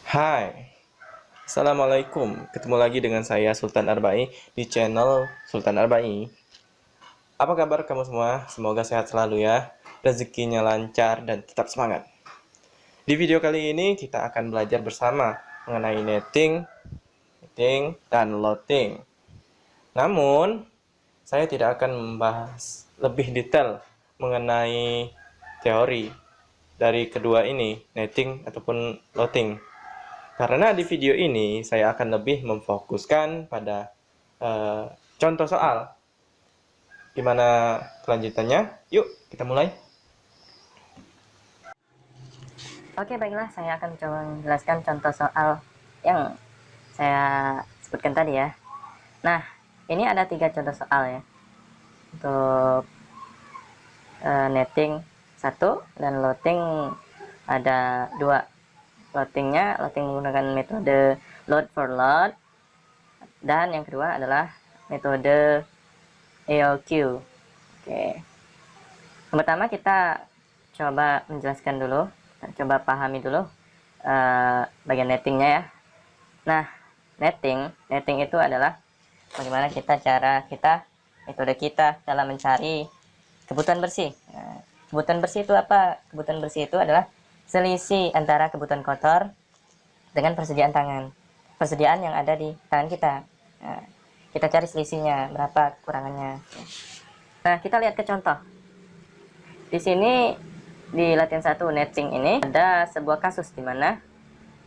Hai, Assalamualaikum. Ketemu lagi dengan saya Sultan Arbai di channel Sultan Arbai. Apa kabar kamu semua? Semoga sehat selalu ya, rezekinya lancar dan tetap semangat. Di video kali ini kita akan belajar bersama mengenai netting, dan loading. Namun, saya tidak akan membahas lebih detail mengenai teori dari kedua ini, netting ataupun loading. Karena di video ini saya akan lebih memfokuskan pada contoh soal. Gimana kelanjutannya? Yuk, kita mulai. Oke, baiklah, saya akan coba menjelaskan contoh soal yang saya sebutkan tadi ya. Nah, ini ada 3 contoh soal ya. Untuk netting 1 dan loading ada 2. Loading menggunakan metode load for load, dan yang kedua adalah metode EOQ. Oke. Yang pertama kita coba menjelaskan dulu, coba pahami dulu bagian nettingnya ya. Nah, netting itu adalah bagaimana metode kita dalam mencari kebutuhan bersih. Nah, kebutuhan bersih itu apa? Kebutuhan bersih itu adalah selisih antara kebutuhan kotor dengan persediaan yang ada di tangan kita. Nah, kita cari selisihnya berapa kekurangannya. Nah, kita lihat ke contoh. Di sini di latihan 1 netting ini ada sebuah kasus di mana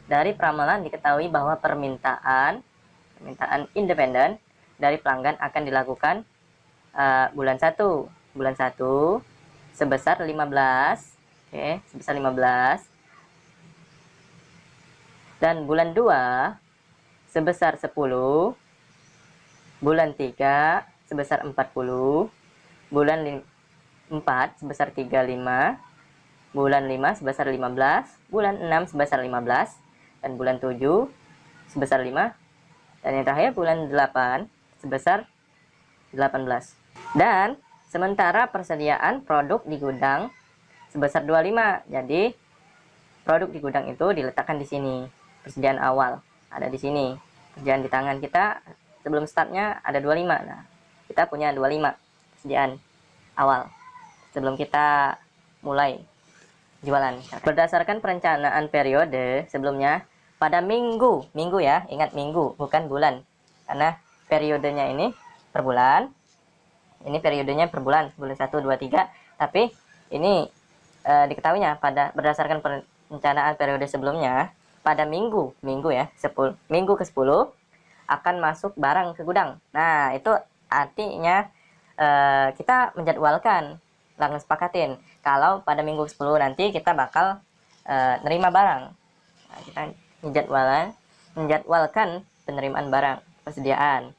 dari peramalan diketahui bahwa permintaan independen dari pelanggan akan dilakukan bulan 1 sebesar 15, sebesar 15, dan bulan 2 sebesar 10, bulan 3 sebesar 40, bulan 4 sebesar 35, bulan 5 sebesar 15, bulan 6 sebesar 15, dan bulan 7 sebesar 5, dan yang terakhir bulan 8 sebesar 18. Dan sementara persediaan produk di gudang sebesar 25. Jadi produk di gudang itu diletakkan di sini. Persediaan awal ada di sini. Persediaan di tangan kita sebelum startnya ada 25. Nah, kita punya 25 persediaan awal sebelum kita mulai jualan. Berdasarkan perencanaan periode sebelumnya, pada minggu ya, ingat minggu bukan bulan, karena periodenya ini per bulan, ini periodenya per bulan 1, 2, 3, tapi ini diketahuinya berdasarkan perencanaan periode sebelumnya, pada minggu ya, minggu ke-10 akan masuk barang ke gudang. Nah, itu artinya kita menjadwalkan, langsung sepakatin kalau pada minggu ke-10 nanti kita bakal nerima barang. Nah, kita menjadwalkan penerimaan barang, persediaan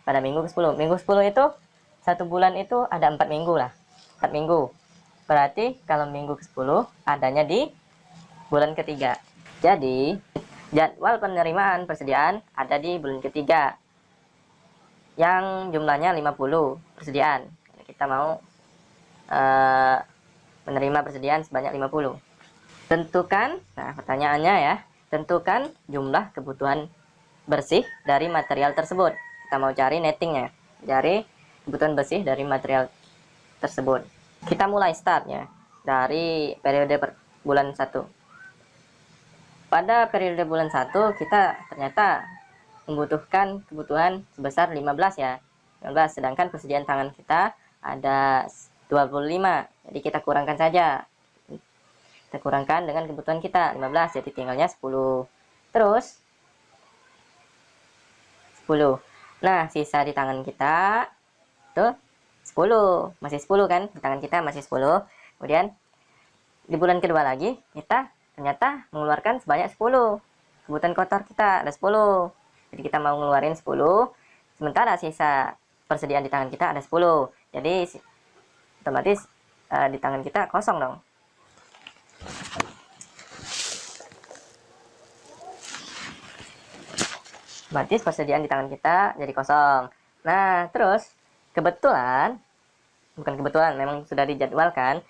pada minggu ke-10. Minggu ke-10 itu 1 bulan itu ada 4 minggu lah. 4 minggu. Berarti kalau minggu ke-10 adanya di bulan ketiga. Jadi, jadwal penerimaan persediaan ada di bulan ketiga yang jumlahnya 50 persediaan. Kita mau menerima persediaan sebanyak 50. Tentukan, nah pertanyaannya ya, tentukan jumlah kebutuhan bersih dari material tersebut. Kita mau cari nettingnya, cari kebutuhan bersih dari material tersebut. Kita mulai startnya dari periode bulan 1. Pada periode bulan 1 kita ternyata membutuhkan kebutuhan sebesar 15 ya. 15, sedangkan persediaan tangan kita ada 25. Jadi kita kurangkan saja. Kita kurangkan dengan kebutuhan kita 15, jadi tinggalnya 10. Terus 10. Nah, sisa di tangan kita tuh 10. Masih 10 kan? Di tangan kita masih 10. Kemudian di bulan kedua lagi kita ternyata mengeluarkan sebanyak 10. Kebutuhan kotor kita ada 10. Jadi kita mau ngeluarin 10, sementara sisa persediaan di tangan kita ada 10. Jadi otomatis di tangan kita kosong dong. Otomatis persediaan di tangan kita jadi kosong. Nah, terus bukan kebetulan, memang sudah dijadwalkan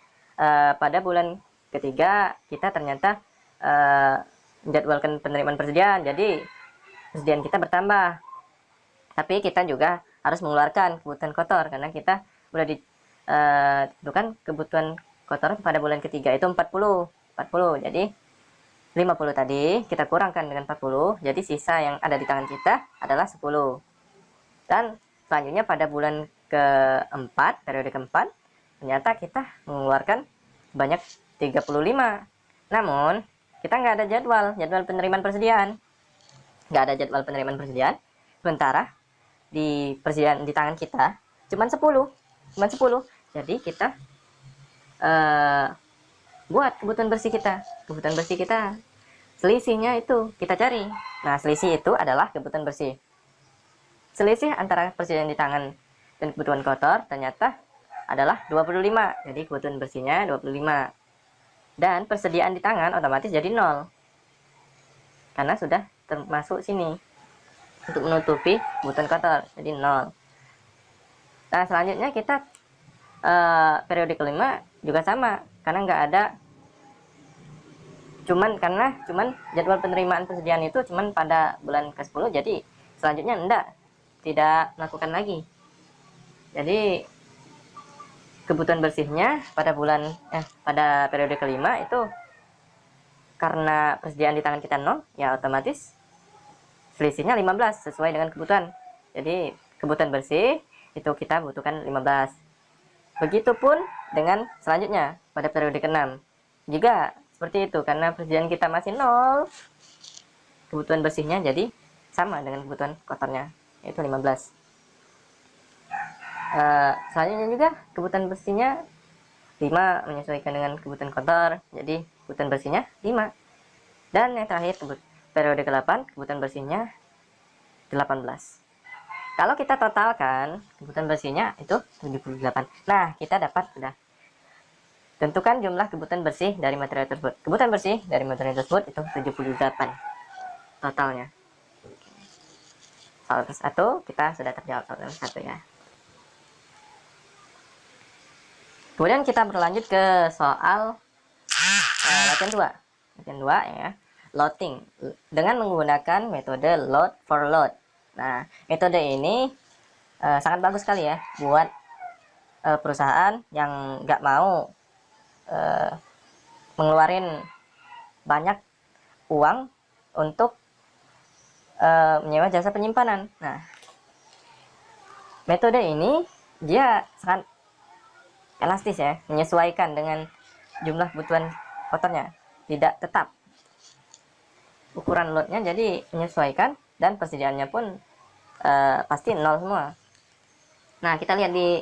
pada bulan ketiga kita ternyata menjadwalkan penerimaan persediaan, jadi persediaan kita bertambah. Tapi kita juga harus mengeluarkan kebutuhan kotor karena kita udah ditentukan kebutuhan kotor pada bulan ketiga itu 40. Jadi 50 tadi kita kurangkan dengan 40, jadi sisa yang ada di tangan kita adalah 10. Dan selanjutnya pada bulan keempat, periode keempat, ternyata kita mengeluarkan sebanyak 35. Namun kita nggak ada jadwal penerimaan persediaan. Nggak ada jadwal penerimaan persediaan. Sementara di persediaan di tangan kita cuman 10. Jadi kita buat kebutuhan bersih kita. Selisihnya itu kita cari. Nah, selisih itu adalah kebutuhan bersih. Selisih antara persediaan di tangan dan kebutuhan kotor ternyata adalah 25. Jadi kebutuhan bersihnya 25. Dan persediaan di tangan otomatis jadi 0. Karena sudah termasuk sini untuk menutupi kebutuhan kotor, jadi 0. Nah, selanjutnya kita periode kelima juga sama, karena nggak ada, cuman jadwal penerimaan persediaan itu cuman pada bulan ke-10, jadi selanjutnya tidak melakukan lagi. Jadi kebutuhan bersihnya pada periode kelima itu karena persediaan di tangan kita 0, ya otomatis selisihnya 15 sesuai dengan kebutuhan. Jadi kebutuhan bersih itu kita butuhkan 15. Begitupun dengan selanjutnya pada periode ke-6 juga seperti itu, karena persediaan kita masih 0, kebutuhan bersihnya jadi sama dengan kebutuhan kotornya, yaitu 15. Selanjutnya juga kebutuhan bersihnya 5 menyesuaikan dengan kebutuhan kotor, jadi kebutuhan bersihnya 5. Dan yang terakhir periode ke-8 kebutuhan bersihnya 18. Kalau kita totalkan kebutuhan bersihnya itu 78. Nah, kita dapat sudah tentukan jumlah kebutuhan bersih dari material tersebut. Kebutuhan bersih dari material tersebut itu 78 totalnya. Soal 1 kita sudah terjawab soal 1 ya. Kemudian kita berlanjut ke soal latihan 2. Latihan 2 ya. Loading dengan menggunakan metode load for load. Nah, metode ini sangat bagus sekali ya buat perusahaan yang nggak mau mengeluarin banyak uang untuk menyewa jasa penyimpanan. Nah, metode ini dia sangat elastis ya, menyesuaikan dengan jumlah kebutuhan kotornya, tidak tetap. Ukuran loadnya jadi menyesuaikan dan persediaannya pun pasti 0 semua. Nah, kita lihat di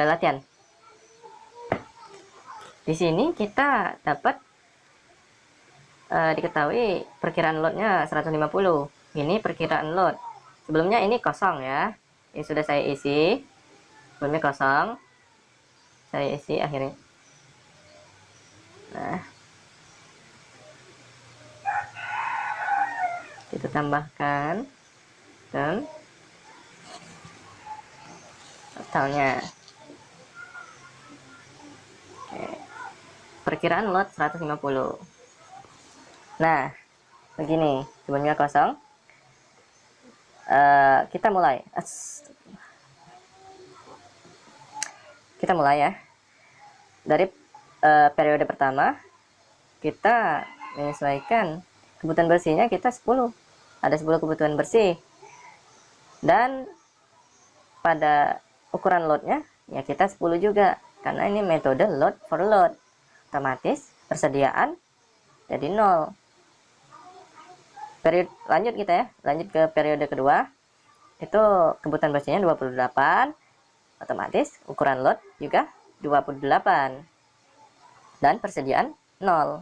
latihan. Di sini kita dapat diketahui perkiraan loadnya 150. Ini perkiraan load. Sebelumnya ini kosong ya. Ini sudah saya isi. Sebelumnya kosong. Saya isi akhirnya. Nah, kita tambahkan dan totalnya. Oke. Perkiraan load 150. Nah, begini, sebelumnya kosong. Kita mulai. Kita mulai ya. Dari periode pertama, kita menyesuaikan kebutuhan bersihnya kita 10. Ada 10 kebutuhan bersih. Dan pada ukuran loadnya, ya kita 10 juga. Karena ini metode load for load. Otomatis persediaan jadi 0. Lanjut kita ya. Lanjut ke periode kedua. Itu kebutuhan bersihnya 28. Otomatis ukuran load juga 28 dan persediaan 0.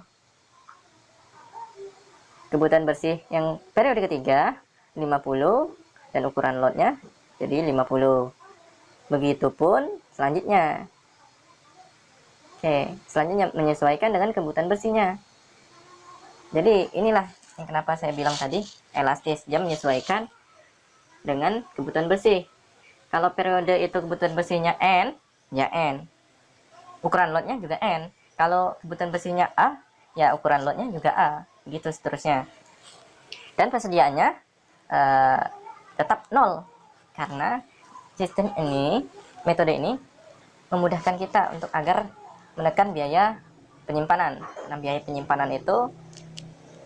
Kebutuhan bersih yang periode ketiga 50 dan ukuran loadnya jadi 50. Begitupun selanjutnya. Oke, selanjutnya menyesuaikan dengan kebutuhan bersihnya. Jadi inilah yang kenapa saya bilang tadi elastis, dia menyesuaikan dengan kebutuhan bersih. Kalau periode itu kebutuhan bersihnya N, ya N. Ukuran lotnya juga N. Kalau kebutuhan bersihnya A, ya ukuran lotnya juga A. gitu seterusnya. Dan persediaannya tetap 0 karena sistem ini, metode ini memudahkan kita untuk agar menekan biaya penyimpanan. Nah, biaya penyimpanan itu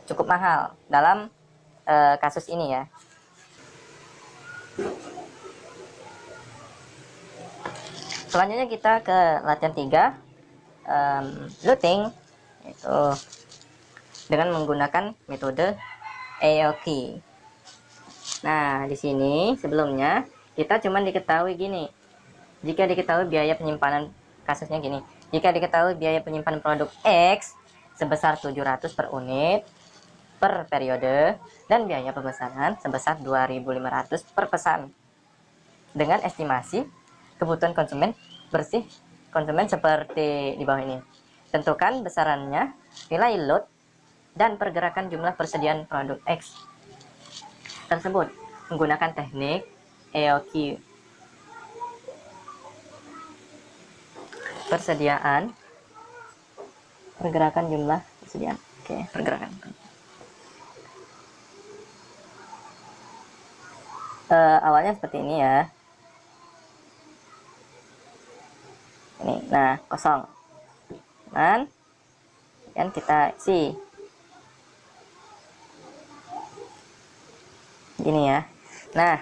cukup mahal dalam kasus ini ya. Selanjutnya kita ke latihan 3, looting, itu dengan menggunakan metode AOKey. Nah, di sini sebelumnya kita cuma diketahui gini. Jika diketahui biaya penyimpanan, kasusnya gini. Jika diketahui biaya penyimpanan produk X sebesar 700 per unit per periode dan biaya pemesanan sebesar 2.500 per pesan. Dengan estimasi kebutuhan konsumen bersih konsumen seperti di bawah ini. Tentukan besarannya, nilai load, dan pergerakan jumlah persediaan produk X tersebut menggunakan teknik AOQ. Persediaan, pergerakan jumlah persediaan. Oke, pergerakan. Awalnya seperti ini ya. Ini, nah kosong. Dan kita isi. Gini ya. Nah,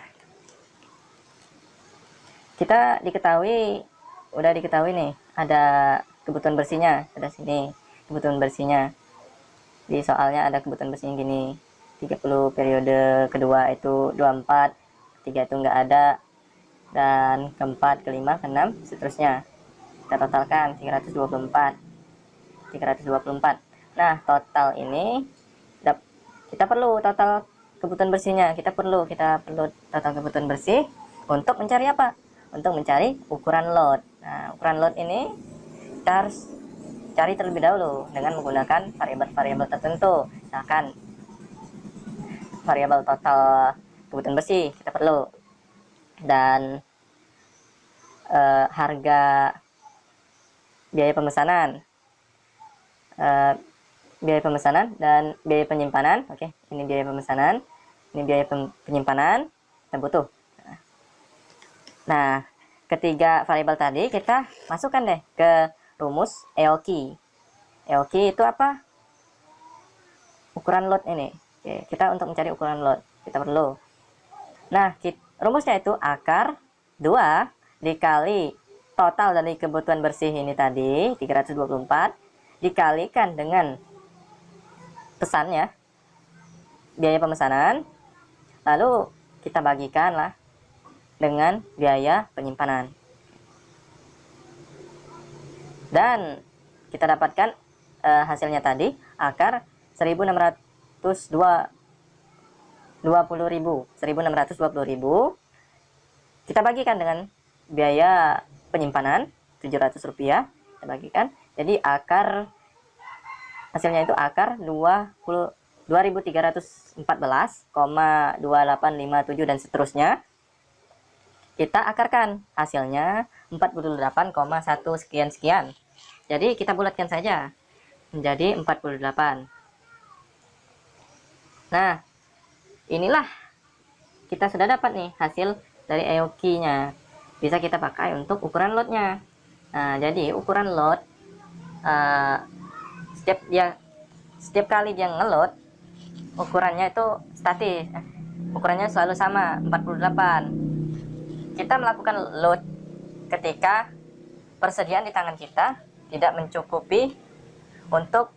kita udah diketahui nih, ada kebutuhan bersihnya, ada sini kebutuhan bersihnya. Di soalnya ada kebutuhan bersihnya gini, 30 periode kedua itu 24, ketiga itu nggak ada, dan keempat, kelima, keenam, seterusnya. Kita totalkan 324. Nah, total ini kita perlu total kebutuhan bersihnya. Kita perlu total kebutuhan bersih untuk mencari apa? Untuk mencari ukuran load. Nah, ukuran load ini kita harus cari terlebih dahulu dengan menggunakan variabel-variabel tertentu. Misalkan variabel total kebutuhan bersih kita perlu, dan harga biaya pemesanan, dan biaya penyimpanan. Oke, ini biaya pemesanan, ini biaya penyimpanan kita butuh. Nah, ketiga variabel tadi kita masukkan deh ke rumus AOKey. AOKey itu apa? Ukuran load ini. Oke, kita untuk mencari ukuran load kita perlu. Nah, rumusnya itu akar 2 dikali total dari kebutuhan bersih ini tadi 324 dikalikan dengan pesannya, biaya pemesanan, lalu kita bagikan lah dengan biaya penyimpanan, dan kita dapatkan hasilnya tadi akar 1620.000 kita bagikan dengan biaya penyimpanan Rp700, kita bagikan, jadi akar hasilnya itu akar 2314,2857 dan seterusnya. Kita akarkan hasilnya 48,1 sekian. Jadi kita bulatkan saja menjadi 48. Nah, inilah kita sudah dapat nih hasil dari AOKey-nya. Bisa kita pakai untuk ukuran load-nya. Nah, jadi ukuran load setiap kali dia ngeload, ukurannya itu statis. Ukurannya selalu sama, 48. Kita melakukan load ketika persediaan di tangan kita tidak mencukupi untuk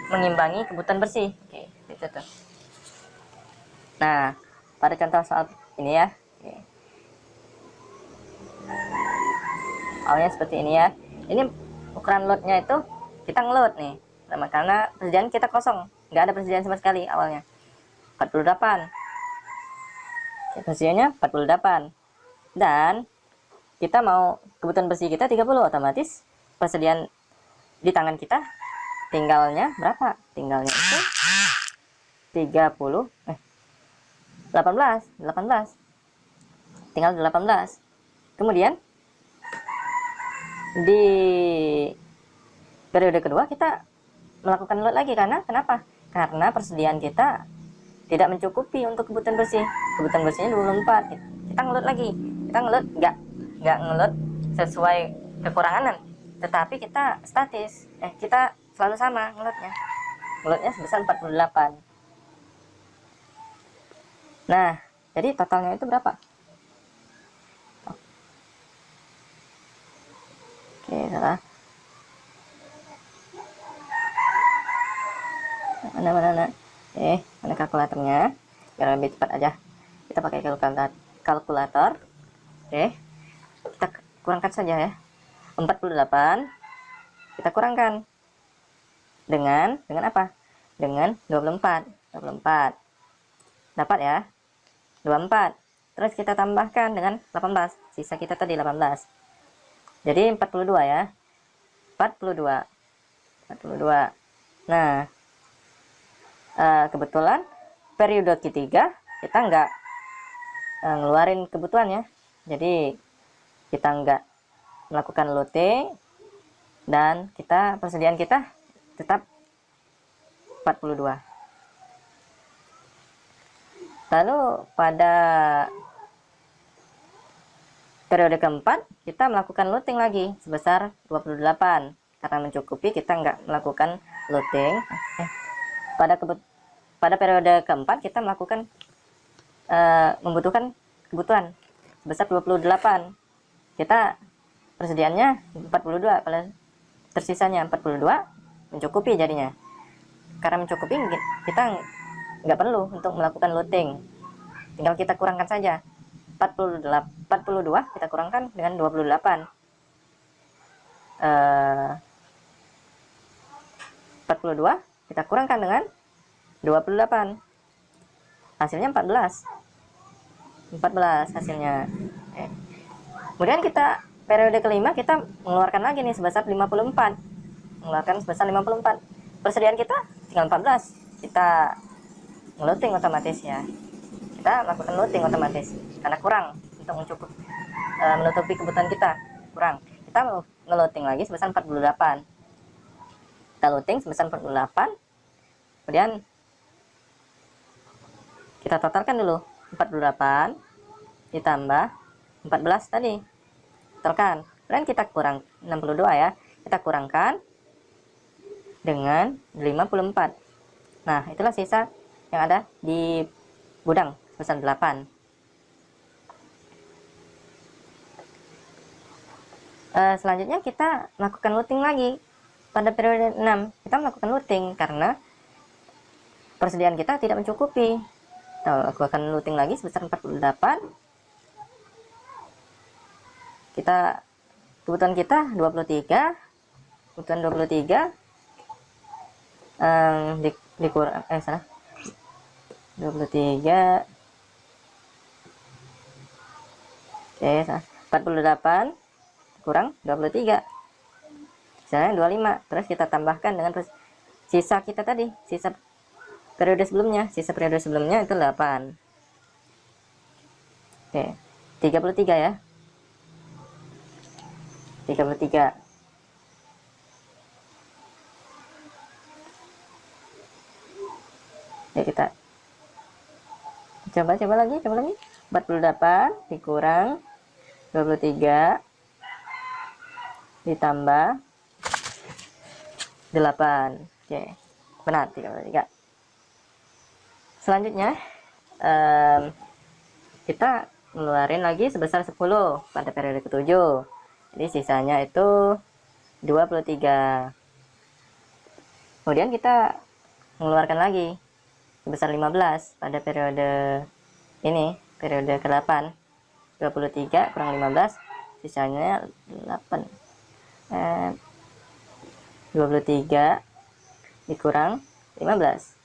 mengimbangi kebutuhan bersih. Oke, itu tuh. Nah, pada contoh soal ini ya. Oke. Awalnya seperti ini ya. Ini ukuran loadnya itu kita ngeload nih. Karena persediaan kita kosong, nggak ada persediaan sama sekali awalnya. 48. Persediaannya 48. Dan kita mau kebutuhan bersih kita 30, otomatis persediaan di tangan kita tinggalnya berapa? Tinggalnya itu 18. Tinggal 18. Kemudian di periode kedua kita melakukan load lagi. Karena kenapa? Karena persediaan kita tidak mencukupi untuk kebutuhan bersih. Kebutuhan bersihnya 24. Kita ngeload lagi. Kita ngeload nggak ngeload sesuai kekurangan, tetapi kita statis. Kita selalu sama ngeloadnya. Ngeloadnya sebesar 48. Nah, jadi totalnya itu berapa? Oke, salah. Mana? Mana kalkulatornya? Biar lebih cepat aja. Kita pakai kalkulator. Kita kurangkan saja ya. 48 kita kurangkan dengan apa? Dengan 24. Dapat ya? 24. Terus kita tambahkan dengan 18. Sisa kita tadi 18. Jadi 42 ya. 42. Nah, kebetulan periode ketiga kita nggak ngeluarin kebutuhan ya. Jadi kita nggak melakukan loading dan persediaan kita tetap 42. Lalu pada periode keempat kita melakukan loading lagi sebesar 28. Karena mencukupi kita nggak melakukan loading. Pada periode keempat kita melakukan membutuhkan kebutuhan sebesar 28. Kita persediaannya 42, kalau tersisanya 42 mencukupi jadinya. Karena mencukupi kita nggak perlu untuk melakukan loading, tinggal kita kurangkan saja. 42 kita kurangkan dengan 28. 42 kita kurangkan dengan 28, hasilnya 14 hasilnya. Kemudian kita periode kelima kita mengeluarkan lagi nih sebesar 54. Persediaan kita tinggal 14. Kita ngeloading otomatis ya. Kita melakukan loading otomatis karena kurang untuk menutupi kebutuhan kita. Kurang. Kita ngeloading lagi sebesar 48. Kita loading sebesar 48. Kemudian kita totalkan dulu. 48 ditambah 14 tadi. Totalkan. Kemudian kita kurang 62 ya. Kita kurangkan dengan 54. Nah, itulah sisa yang ada di gudang sebesar 8. Selanjutnya kita melakukan loading lagi. Pada periode 6 kita melakukan loading karena persediaan kita tidak mencukupi. Kita lakukan loading lagi sebesar 48. Kebutuhan kita 23. Kebutuhan 23 dikurang 23. Salah. 48 kurang 23. Misalnya 25. Terus kita tambahkan dengan sisa kita tadi, sisa periode sebelumnya. Sisa periode sebelumnya itu 8. 33 ya. 33. Ya, kita coba lagi. 48 dikurang 23 ditambah 8. Oke, benar 33. Selanjutnya kita ngeluarin lagi sebesar 10 pada periode ke-7. Jadi sisanya itu 23. Kemudian kita mengeluarkan lagi sebesar 15 pada periode ini, periode ke-8. 23 kurang 15 sisanya 8. 23 dikurang 15,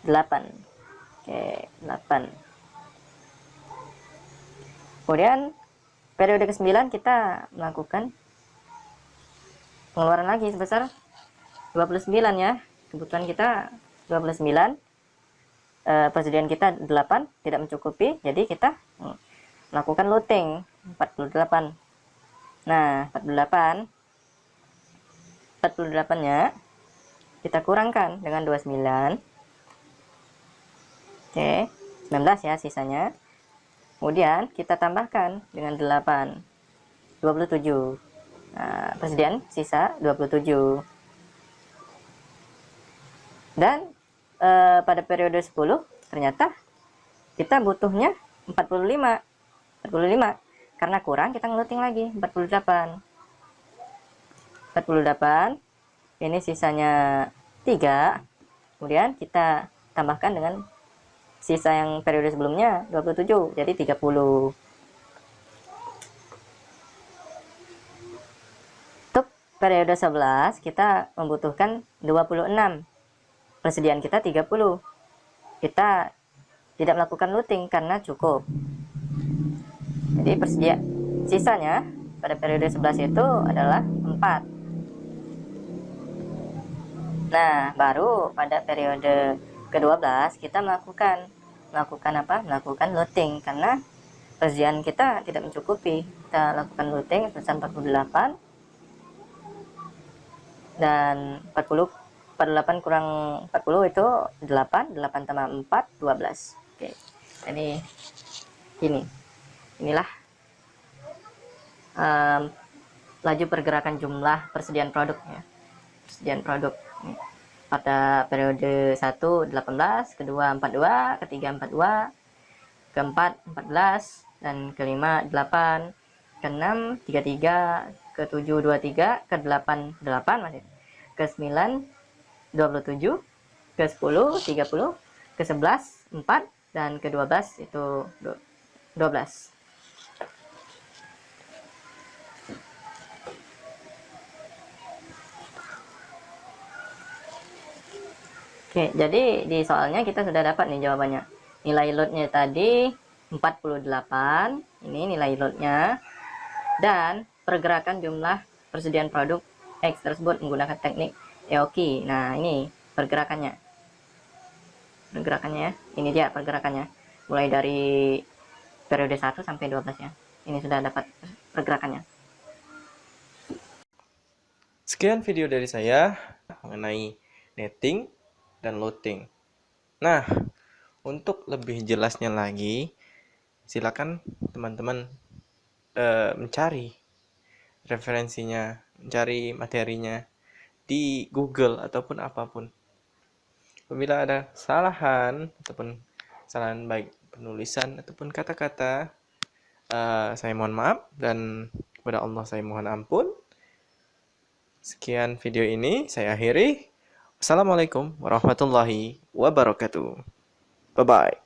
8. Oke, 8. Kemudian periode ke-9 kita melakukan pengeluaran lagi sebesar 29 ya. Kebutuhan kita 29. Persediaan kita 8 tidak mencukupi, jadi kita melakukan loading 48. Nah, 48 nya kita kurangkan dengan 29. Oke, 19 ya sisanya. Kemudian kita tambahkan dengan 8, 27. Nah, persediaan sisa 27. Dan pada periode 10 ternyata kita butuhnya 45 karena kurang kita ngeluting lagi 48. Ini sisanya 3. Kemudian kita tambahkan dengan sisa yang periode sebelumnya 27, jadi 30. Untuk periode 11 kita membutuhkan 26. Persediaan kita 30. Kita tidak melakukan looting karena cukup. Jadi sisanya pada periode 11 itu adalah 4. Nah, baru pada periode ke-12 kita melakukan apa? Melakukan looting karena persediaan kita tidak mencukupi. Kita lakukan looting sebesar 48 dan 48 kurang 40 itu 8 tambah 4 12. Oke. Jadi inilah laju pergerakan jumlah persediaan produk ya. Persediaan produk pada periode 1 18, kedua 42, ketiga 42, keempat 14, dan kelima 8, keenam 33, ke-7 23, ke-8 8 masih, ke-9 27, ke-10 30, ke-11 4, dan ke-12 itu 12. Oke, jadi di soalnya kita sudah dapat nih jawabannya. Nilai loadnya tadi 48, ini nilai loadnya, dan pergerakan jumlah persediaan produk X tersebut menggunakan teknik EOKI. Nah, ini pergerakannya ya, ini dia pergerakannya, mulai dari periode 1 sampai 12 ya. Ini sudah dapat pergerakannya. Sekian video dari saya mengenai netting dan looting. Nah, untuk lebih jelasnya lagi, silakan teman-teman mencari referensinya, mencari materinya di Google ataupun apapun. Apabila ada kesalahan ataupun kesalahan baik penulisan ataupun kata-kata, saya mohon maaf dan kepada Allah saya mohon ampun. Sekian video ini saya akhiri. Assalamualaikum warahmatullahi wabarakatuh. Bye-bye.